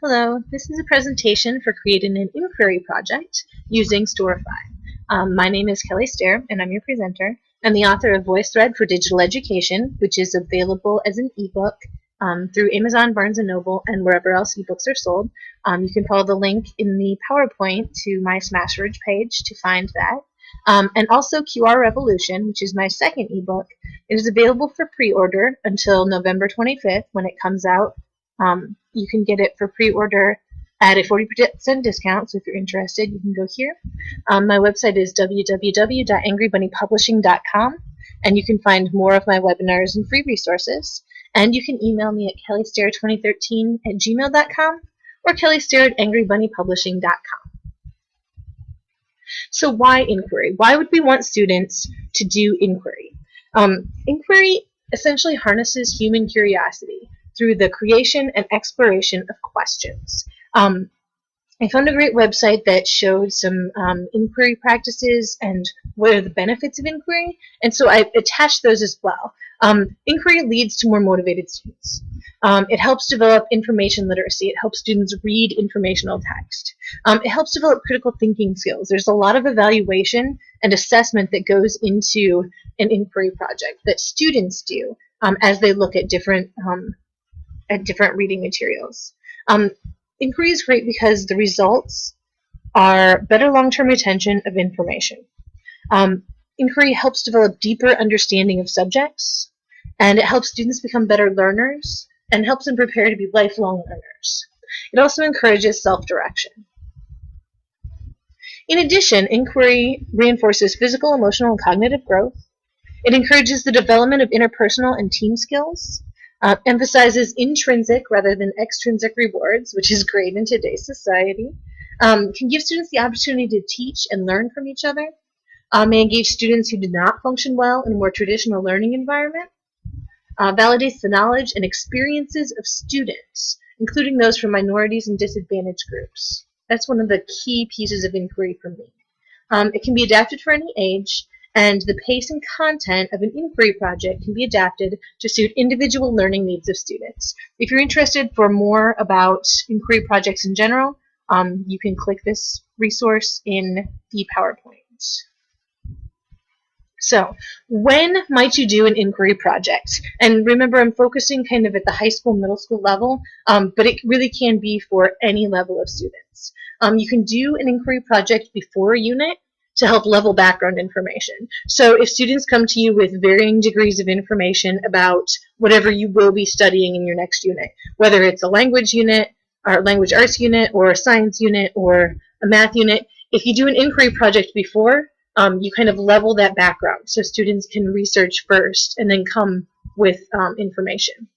Hello, this is a presentation for creating an inquiry project using Storify. My name is Kelly Stair, and I'm your presenter. I'm the author of VoiceThread for Digital Education, which is available as an ebook through Amazon, Barnes & Noble, and wherever else ebooks are sold. You can follow the link in the PowerPoint to my Smashwords page to find that. And also QR Revolution, which is my second ebook. It is available for pre-order until November 25th when it comes out. You can get it for pre-order at a 40% discount, so if you're interested, you can go here. My website is www.angrybunnypublishing.com, and you can find more of my webinars and free resources. And you can email me at kellystair2013@gmail.com or kellystair@angrybunnypublishing.com. So why inquiry? Why would we want students to do inquiry? Inquiry essentially harnesses human curiosity through the creation and exploration of questions. I found a great website that showed some inquiry practices and what are the benefits of inquiry, and so I attached those as well. Inquiry leads to more motivated students. It helps develop information literacy. It helps students read informational text. It helps develop critical thinking skills. There's a lot of evaluation and assessment that goes into an inquiry project that students do as they look at different reading materials. Inquiry is great because the results are better long-term retention of information. Inquiry helps develop deeper understanding of subjects, and it helps students become better learners and helps them prepare to be lifelong learners. It also encourages self-direction. In addition, inquiry reinforces physical, emotional, and cognitive growth. It encourages the development of interpersonal and team skills. Emphasizes intrinsic rather than extrinsic rewards, which is great in today's society. Can give students the opportunity to teach and learn from each other. May engage students who do not function well in a more traditional learning environment. Validates the knowledge and experiences of students, including those from minorities and disadvantaged groups. That's one of the key pieces of inquiry for me. It can be adapted for any age, and the pace and content of an inquiry project can be adapted to suit individual learning needs of students. If you're interested for more about inquiry projects in general, you can click this resource in the PowerPoint. So, when might you do an inquiry project? And remember, I'm focusing kind of at the high school, middle school level, but it really can be for any level of students. You can do an inquiry project before a unit to help level background information. So if students come to you with varying degrees of information about whatever you will be studying in your next unit, whether it's a language unit, or language arts unit, or a science unit, or a math unit, if you do an inquiry project before, you kind of level that background so students can research first and then come with information.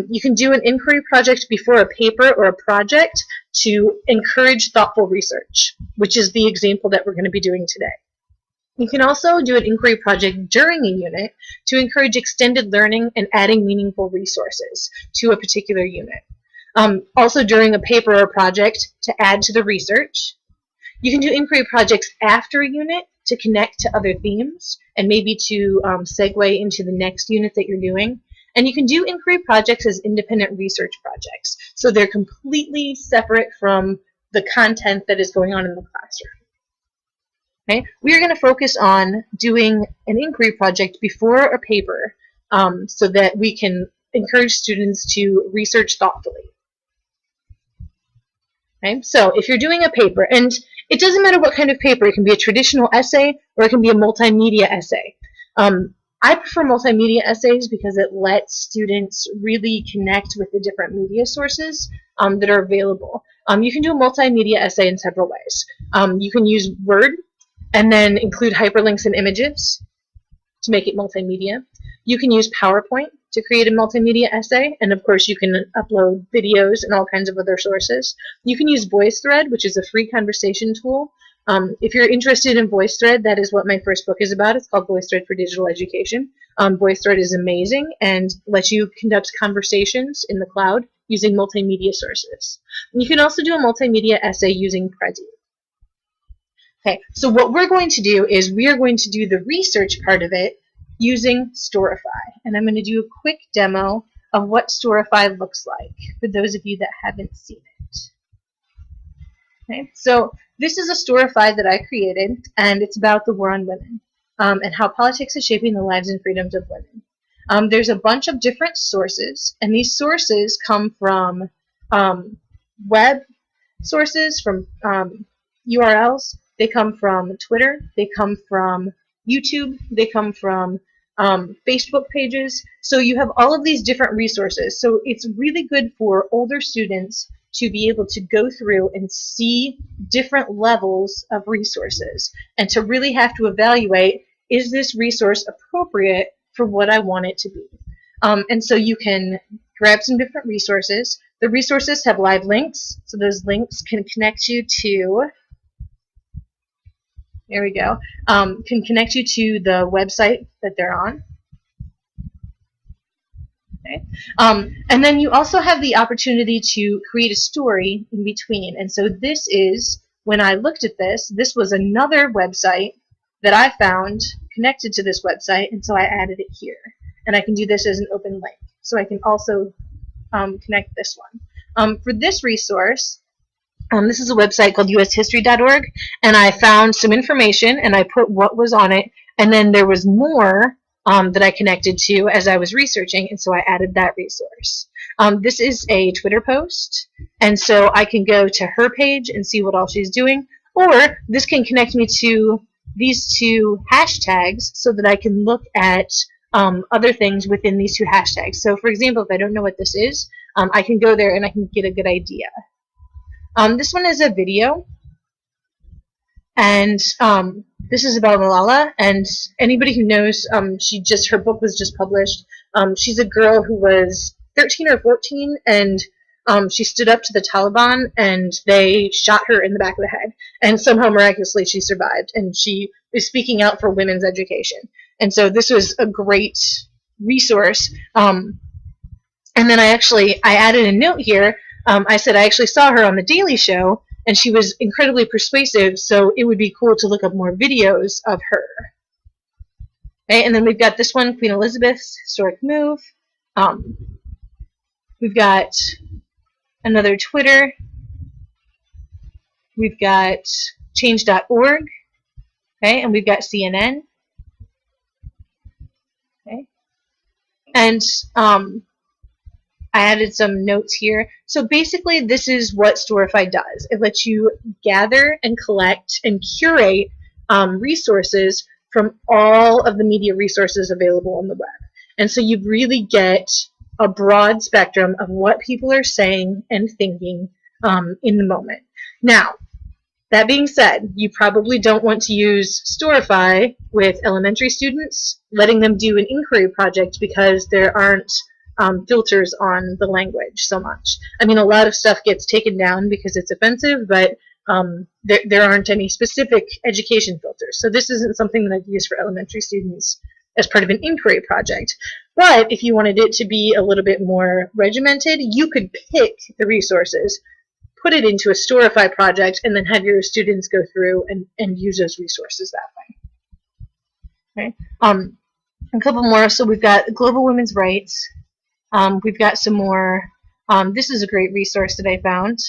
You can do an inquiry project before a paper or a project to encourage thoughtful research, which is the example that we're going to be doing today. You can also do an inquiry project during a unit to encourage extended learning and adding meaningful resources to a particular unit. Also during a paper or project to add to the research. You can do inquiry projects after a unit to connect to other themes and maybe to segue into the next unit that you're doing. And you can do inquiry projects as independent research projects. So they're completely separate from the content that is going on in the classroom. Okay? We are going to focus on doing an inquiry project before a paper so that we can encourage students to research thoughtfully. Okay? So if you're doing a paper, and it doesn't matter what kind of paper, it can be a traditional essay or it can be a multimedia essay. I prefer multimedia essays because it lets students really connect with the different media sources that are available. You can do a multimedia essay in several ways. You can use Word and then include hyperlinks and images to make it multimedia. You can use PowerPoint to create a multimedia essay, and of course you can upload videos and all kinds of other sources. You can use VoiceThread, which is a free conversation tool. If you're interested in VoiceThread, that is what my first book is about. It's called VoiceThread for Digital Education. VoiceThread is amazing and lets you conduct conversations in the cloud using multimedia sources. And you can also do a multimedia essay using Prezi. Okay, so what we're going to do is we are going to do the research part of it using Storify. And I'm going to do a quick demo of what Storify looks like for those of you that haven't seen Okay, so this is a Storify that I created, and it's about the war on women and how politics is shaping the lives and freedoms of women. There's a bunch of different sources, and these sources come from web sources, from URLs. They come from Twitter. They come from YouTube. They come from Facebook pages. So you have all of these different resources. So it's really good for older students to be able to go through and see different levels of resources and to really have to evaluate, is this resource appropriate for what I want it to be? And so you can grab some different resources. The resources have live links, so those links can connect you to, there we go, can connect you to the website that they're on. Okay. And then you also have the opportunity to create a story in between. And so this is, when I looked at this, this was another website that I found connected to this website, and so I added it here. And I can do this as an open link. So I can also connect this one. For this resource, this is a website called ushistory.org, and I found some information and I put what was on it, and then there was more that I connected to as I was researching, and so I added that resource. This is a Twitter post, and so I can go to her page and see what all she's doing, or this can connect me to these two hashtags so that I can look at other things within these two hashtags. So for example, if I don't know what this is, I can go there and I can get a good idea. This one is a video, and this is about Malala, and anybody who knows, her book was just published. She's a girl who was 13 or 14, and she stood up to the Taliban, and they shot her in the back of the head, and somehow miraculously she survived, and she is speaking out for women's education. And so this was a great resource. And then I added a note here. I said I actually saw her on The Daily Show, and she was incredibly persuasive, so it would be cool to look up more videos of her. Okay, and then we've got this one, Queen Elizabeth's Historic Move. We've got another Twitter. We've got change.org. Okay, and we've got CNN. Okay, and I added some notes here. So basically, this is what Storify does. It lets you gather and collect and curate resources from all of the media resources available on the web. And so you really get a broad spectrum of what people are saying and thinking in the moment. Now, that being said, you probably don't want to use Storify with elementary students, letting them do an inquiry project because there aren't filters on the language so much. I mean, a lot of stuff gets taken down because it's offensive, but there aren't any specific education filters. So this isn't something that I've used for elementary students as part of an inquiry project. But if you wanted it to be a little bit more regimented, you could pick the resources, put it into a Storify project, and then have your students go through and use those resources that way. Okay. A couple more. So we've got global women's rights. We've got some more. This is a great resource that I found.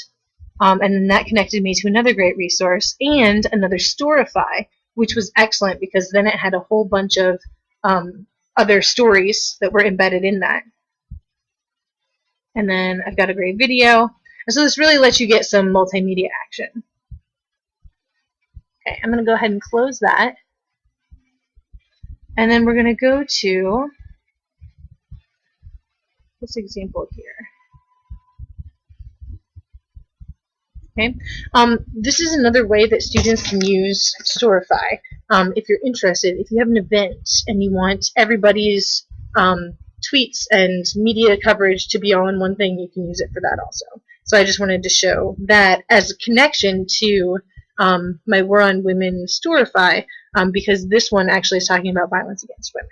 And then that connected me to another great resource and another Storify, which was excellent because then it had a whole bunch of other stories that were embedded in that. And then I've got a great video. And so this really lets you get some multimedia action. Okay, I'm going to go ahead and close that. And then we're going to go to this example here. Okay, this is another way that students can use Storify. If you're interested, if you have an event and you want everybody's tweets and media coverage to be all in one thing, you can use it for that also. So I just wanted to show that as a connection to my War on Women Storify, because this one actually is talking about violence against women.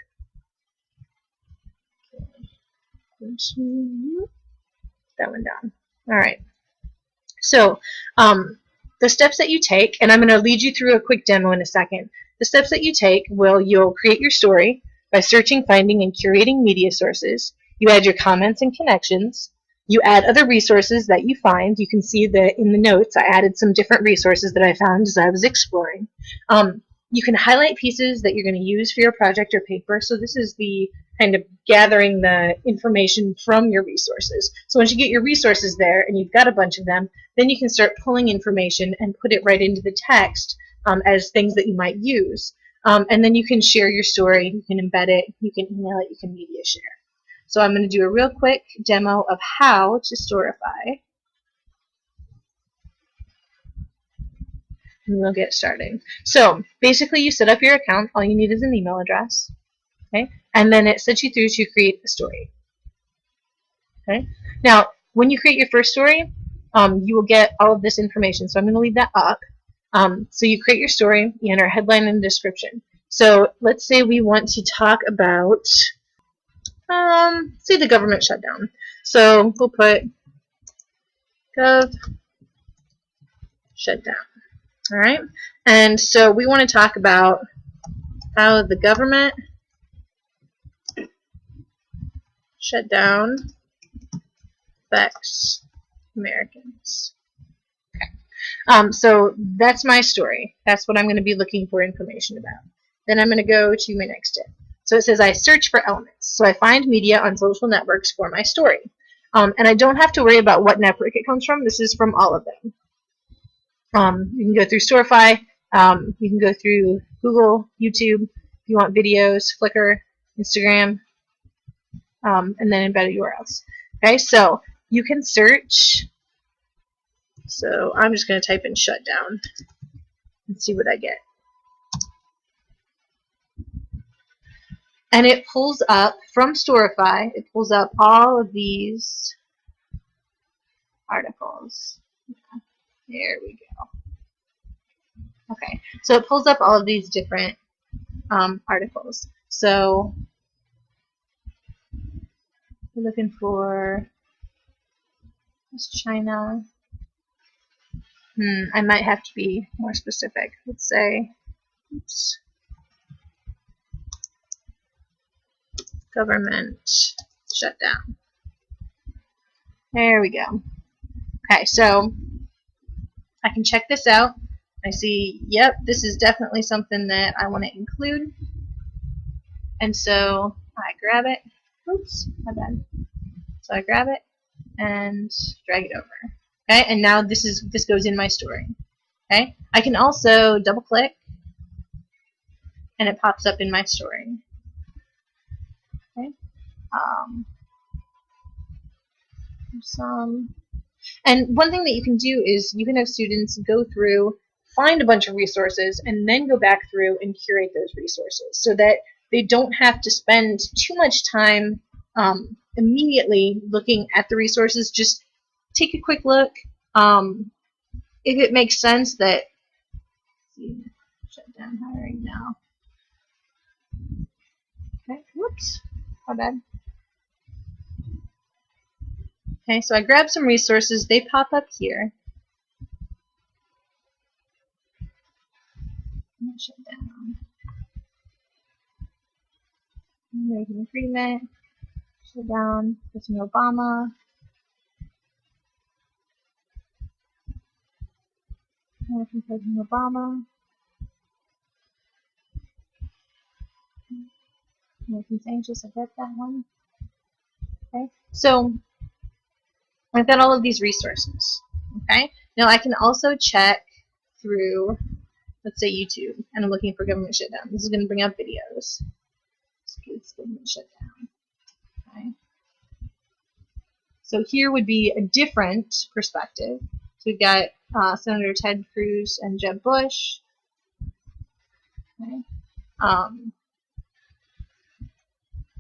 That one down. All right. So the steps that you take, and I'm going to lead you through a quick demo in a second. The steps that you take you'll create your story by searching, finding, and curating media sources. You add your comments and connections. You add other resources that you find. You can see that in the notes I added some different resources that I found as I was exploring. You can highlight pieces that you're going to use for your project or paper. So this is the kind of gathering the information from your resources. So once you get your resources there and you've got a bunch of them, then you can start pulling information and put it right into the text as things that you might use. And then you can share your story, you can embed it, you can email it, you can media share. So I'm going to do a real quick demo of how to Storify. And we'll get started. So basically you set up your account. All you need is an email address. Okay? And then it sets you through to create a story. Okay? Now, when you create your first story, you will get all of this information. So I'm going to leave that up. So you create your story, you enter a headline and a description. So let's say we want to talk about, say the government shutdown. So we'll put gov shutdown. All right, and so we want to talk about how the government shutdown affects Americans. Okay. So that's my story. That's what I'm going to be looking for information about. Then I'm going to go to my next step. So it says I search for elements. So I find media on social networks for my story. And I don't have to worry about what network it comes from. This is from all of them. You can go through Storify, you can go through Google, YouTube, if you want videos, Flickr, Instagram, and then embedded URLs. Okay, so you can search. So I'm just going to type in shutdown and see what I get. And it pulls up, from Storify, it pulls up all of these articles. There we go. Okay, so it pulls up all of these different articles. So we're looking for China. I might have to be more specific. Let's say, oops, government shutdown. There we go. Okay, so I can check this out. I see, yep, this is definitely something that I want to include. And so I grab it. Oops, my bad. So I grab it and drag it over. Okay, and now this goes in my story. Okay, I can also double click and it pops up in my story. Okay, and one thing that you can do is you can have students go through, find a bunch of resources, and then go back through and curate those resources so that they don't have to spend too much time immediately looking at the resources. Just take a quick look. If it makes sense that, shut down hiring now. Okay, whoops, my bad. Okay, so I grab some resources, they pop up here. Shut down. American agreement. Shut down. President Obama. American President Obama. Americans anxious. I get that one. Okay, so I've got all of these resources. Okay, now I can also check through, let's say, YouTube, and I'm looking for government shutdown. This is going to bring up videos. It's government shutdown. Okay. So here would be a different perspective. So we've got Senator Ted Cruz and Jeb Bush. Okay.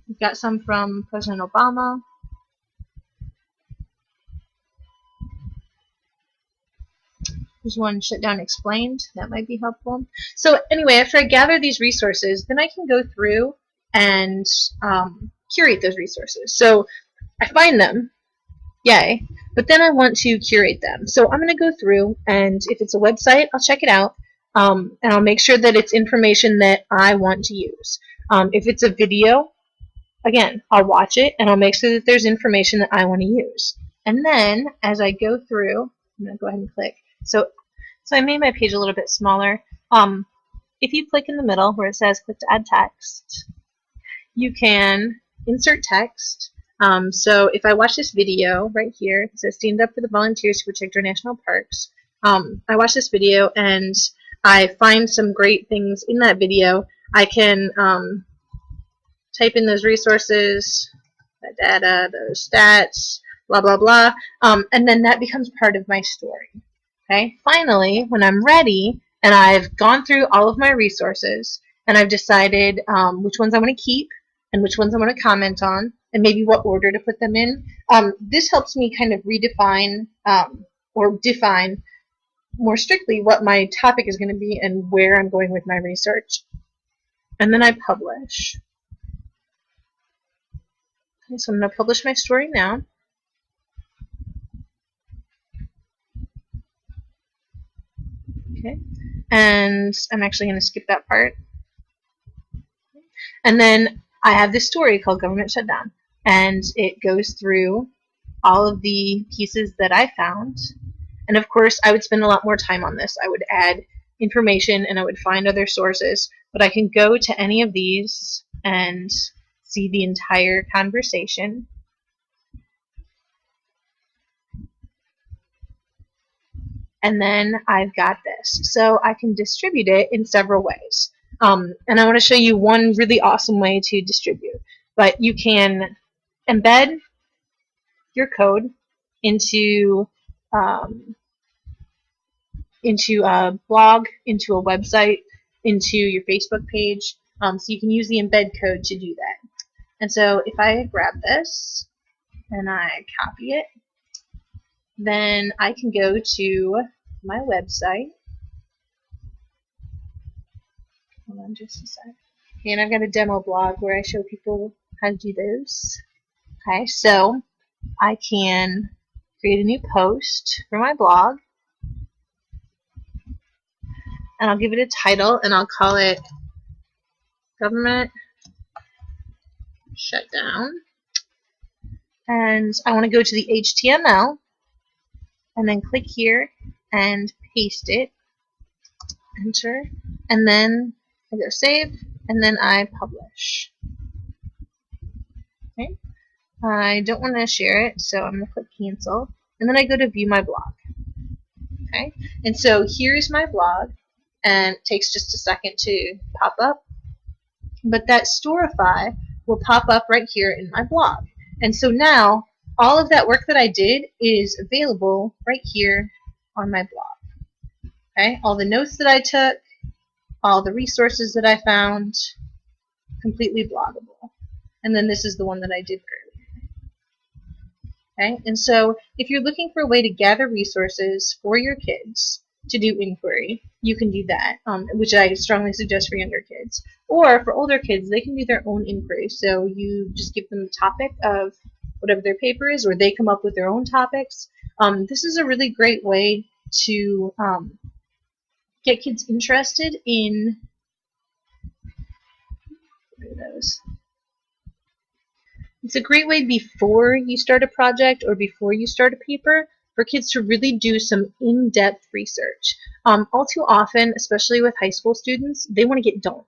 We've got some from President Obama. There's one, Shutdown Explained. That might be helpful. So anyway, after I gather these resources, then I can go through and curate those resources. So I find them, yay, but then I want to curate them. So I'm going to go through, and if it's a website, I'll check it out, and I'll make sure that it's information that I want to use. If it's a video, again, I'll watch it, and I'll make sure that there's information that I want to use. And then as I go through, I'm going to go ahead and click. So I made my page a little bit smaller. If you click in the middle where it says click to add text, you can insert text. So if I watch this video right here, it says stand up for the volunteers to protect our national parks. I watch this video and I find some great things in that video. I can type in those resources, the data, those stats, blah, blah, blah, and then that becomes part of my story. Okay. Finally, when I'm ready and I've gone through all of my resources and I've decided which ones I want to keep and which ones I want to comment on and maybe what order to put them in, this helps me kind of redefine or define more strictly what my topic is going to be and where I'm going with my research. And then I publish. Okay, so I'm going to publish my story now. Okay, and I'm actually going to skip that part. And then I have this story called Government Shutdown, and it goes through all of the pieces that I found. And of course, I would spend a lot more time on this. I would add information and I would find other sources, but I can go to any of these and see the entire conversation. And then I've got this. So I can distribute it in several ways. And I want to show you one really awesome way to distribute. But you can embed your code into a blog, into a website, into your Facebook page. So you can use the embed code to do that. And so if I grab this and I copy it, then I can go to my website. Hold on just a sec. And I've got a demo blog where I show people how to do those. Okay, so I can create a new post for my blog. And I'll give it a title and I'll call it Government Shutdown. And I want to go to the HTML and then click here and paste it. Enter. And then I go save and then I publish. Okay. I don't want to share it, so I'm going to click cancel. And then I go to view my blog. Okay. And so here's my blog, and it takes just a second to pop up. But that Storify will pop up right here in my blog. And so now all of that work that I did is available right here on my blog. Okay, all the notes that I took, all the resources that I found, completely bloggable. And then this is the one that I did earlier. Okay, and so if you're looking for a way to gather resources for your kids to do inquiry, you can do that, which I strongly suggest for younger kids. Or for older kids, they can do their own inquiry. So you just give them the topic of whatever their paper is, or they come up with their own topics. This is a really great way to get kids interested in those. It's a great way before you start a project or before you start a paper for kids to really do some in-depth research. All too often, especially with high school students, they want to get done.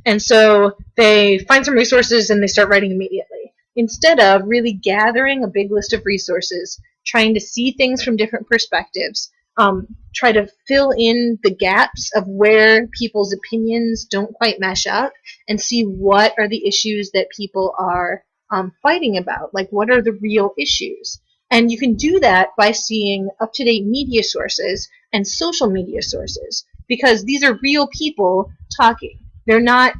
And so they find some resources and they start writing immediately, instead of really gathering a big list of resources, trying to see things from different perspectives, try to fill in the gaps of where people's opinions don't quite mesh up, and see what are the issues that people are fighting about, like what are the real issues. And you can do that by seeing up-to-date media sources and social media sources, because these are real people talking. They're not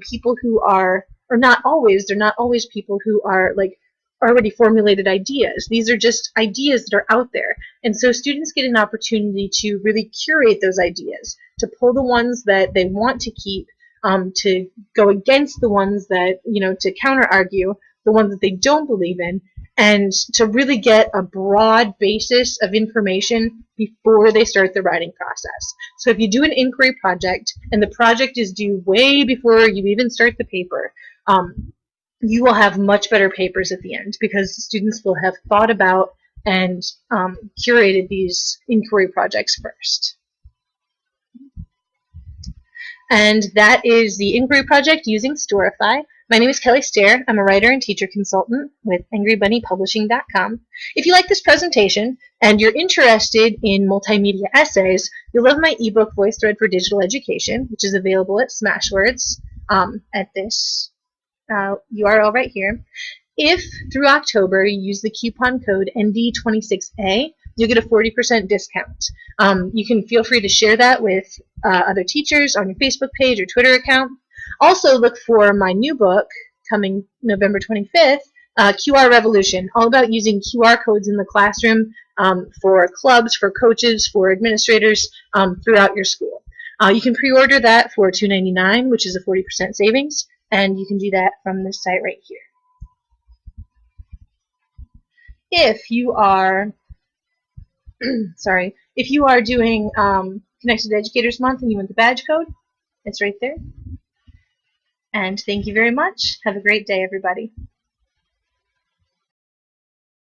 people who are, or not always, they're not always people who are like already formulated ideas. These are just ideas that are out there. And so students get an opportunity to really curate those ideas, to pull the ones that they want to keep, to go against the ones that, to counter argue the ones that they don't believe in, and to really get a broad basis of information before they start the writing process. So if you do an inquiry project and the project is due way before you even start the paper, you will have much better papers at the end, because students will have thought about and curated these inquiry projects first. And that is the inquiry project using Storify. My name is Kelly Stair. I'm a writer and teacher consultant with AngryBunnyPublishing.com. If you like this presentation and you're interested in multimedia essays, you'll love my ebook VoiceThread for Digital Education, which is available at Smashwords at this URL right here. If through October you use the coupon code ND26A, you'll get a 40% discount. You can feel free to share that with other teachers on your Facebook page or Twitter account. Also look for my new book coming November 25th, QR Revolution, all about using QR codes in the classroom for clubs, for coaches, for administrators throughout your school. You can pre-order that for $2.99, which is a 40% savings, and you can do that from this site right here. If you are if you are doing Connected Educators Month and you want the badge code, it's right there. And thank you very much. Have a great day, everybody.